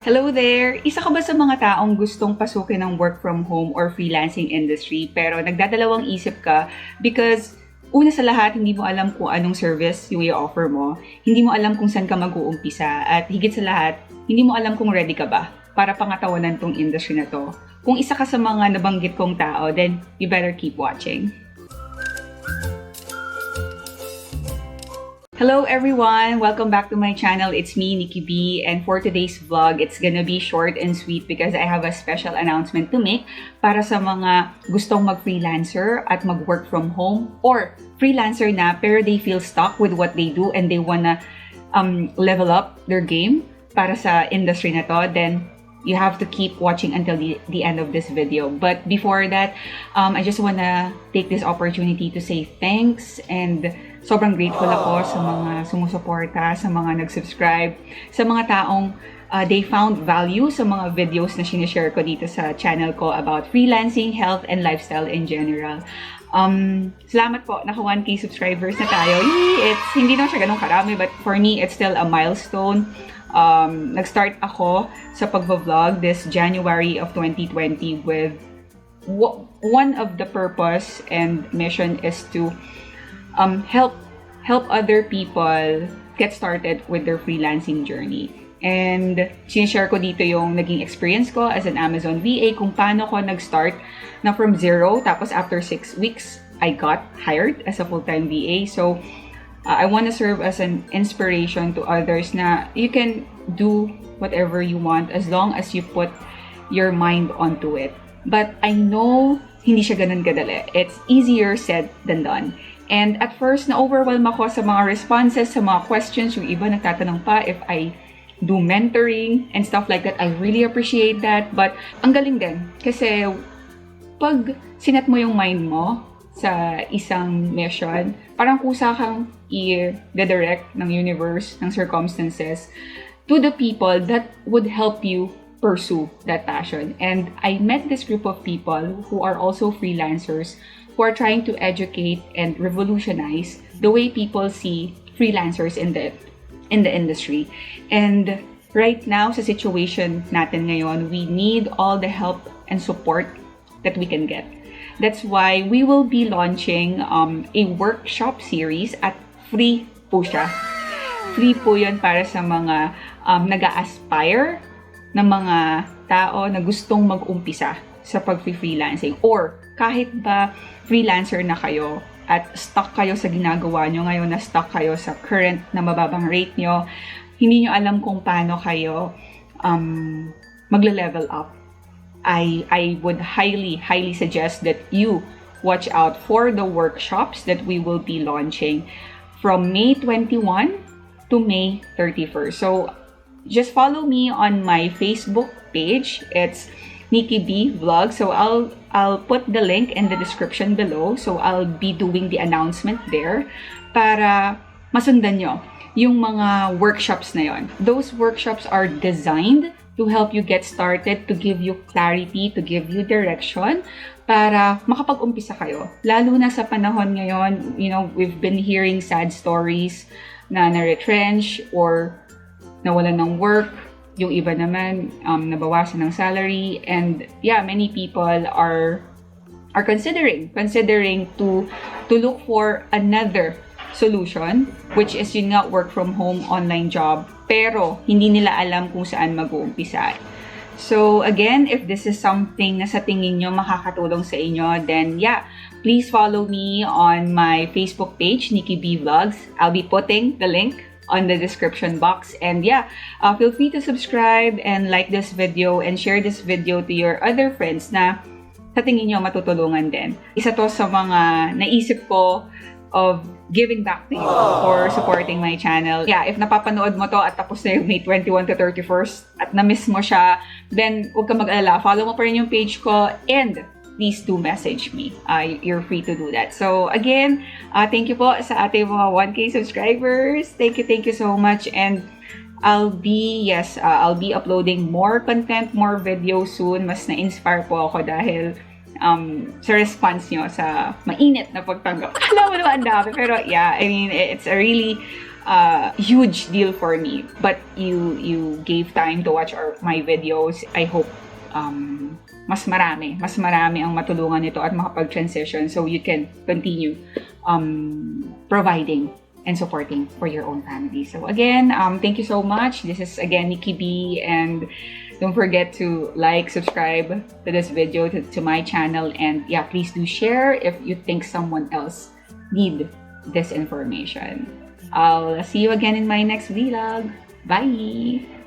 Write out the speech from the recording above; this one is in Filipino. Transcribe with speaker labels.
Speaker 1: Hello there! Isa ka ba sa mga taong gustong pasukin ng work from home or freelancing industry pero nagdadalawang isip ka because una sa lahat, hindi mo alam kung anong service yung i-offer mo, hindi mo alam kung saan ka mag-uumpisa, at higit sa lahat, hindi mo alam kung ready ka ba para pangatawanan tong industry na to. Kung isa ka sa mga nabanggit kong tao, then you better keep watching. Hello everyone! Welcome back to my channel. It's me, Nikki B, and for today's vlog, it's gonna be short and sweet because I have a special announcement to make para sa mga gustong mag-freelancer at mag-work from home or freelancer na pero they feel stuck with what they do and they wanna level up their game para sa industry na to. Then you have to keep watching until the end of this video. But before that, I just wanna take this opportunity to say thanks and sobrang grateful ako sa mga sumusuporta, sa mga nag-subscribe, sa mga taong they found value sa mga videos na sinishare ko dito sa channel ko about freelancing, health, and lifestyle in general. Salamat po, naka 1K subscribers na tayo. Hindi naman siya ganun karami, but for me, it's still a milestone. Nag-start ako sa pagva-vlog this January of 2020 with one of the purpose and mission is to help other people get started with their freelancing journey. And sinishare ko dito yung naging experience ko as an Amazon VA, kung paano ko nag-start na from zero, tapos after 6 weeks, I got hired as a full-time VA. So, I want to serve as an inspiration to others na you can do whatever you want as long as you put your mind onto it. But I know hindi siya ganun kadali. It's easier said than done. And at first, na-overwhelm ako sa mga responses, sa mga questions. Yung iba nagtatanong pa if I do mentoring and stuff like that. I really appreciate that. But ang galing din. Kasi pag sinet mo yung mind mo sa isang mission, parang kusa kang i-redirect ng universe, ng circumstances to the people that would help you pursue that passion. And I met this group of people who are also freelancers who are trying to educate and revolutionize the way people see freelancers in the industry. And right now, sa situation natin ngayon, we need all the help and support that we can get. That's why we will be launching a workshop series at free po siya. Free po yun para sa mga nag-a-aspire na mga tao na gustong mag-umpisa sa pag-freelancing. Or kahit ba freelancer na kayo at stuck kayo sa ginagawa nyo ngayon, na stuck kayo sa current na mababang rate nyo, hindi nyo alam kung paano kayo magle-level up. I would highly suggest that you watch out for the workshops that we will be launching from May 21 to May 31st. So just follow me on my Facebook page. It's Nikki B Vlog. So I'll put the link in the description below. So I'll be doing the announcement there para masundan nyo yung mga workshops na yon. Those workshops are designed to help you get started, to give you clarity, to give you direction para makapag-umpisa kayo. Lalo na sa panahon ngayon, we've been hearing sad stories na na-retrench or nawalan ng work. Yung iba naman, nabawasan ng salary. And yeah, many people are considering to look for another solution, which is yun nga, work from home, online job. Pero hindi nila alam kung saan mag-uumpisa. So again, if this is something na sa tingin nyo makakatulong sa inyo, then yeah, please follow me on my Facebook page, Nikki B Vlogs. I'll be putting the link on the description box. And yeah, feel free to subscribe and like this video and share this video to your other friends na sa tingin nyo matutulungan din. Isa to sa mga naisip ko of giving back to you for supporting my channel. Yeah, if napapanood mo to at tapos na yung May 21 to 31st at na-miss mo siya, then huwag ka mag-alala. Follow mo pa rin yung page ko and please do message me. You're free to do that. So again, thank you po sa ating mga 1K subscribers. Thank you so much. And I'll be uploading more content, more videos soon. Mas na-inspire po ako dahil sa response nyo sa mainit na pagtanggap. Alam mo naman ang dami. Pero yeah, I mean, it's a really huge deal for me. But you gave time to watch my videos. I hope mas marami ang matulungan nito at makapag-transition so you can continue providing and supporting for your own family. So again, thank you so much. This is again Nikki B, and don't forget to like, subscribe to this video, to my channel, and yeah, please do share if you think someone else need this information. I'll see you again in my next vlog. Bye!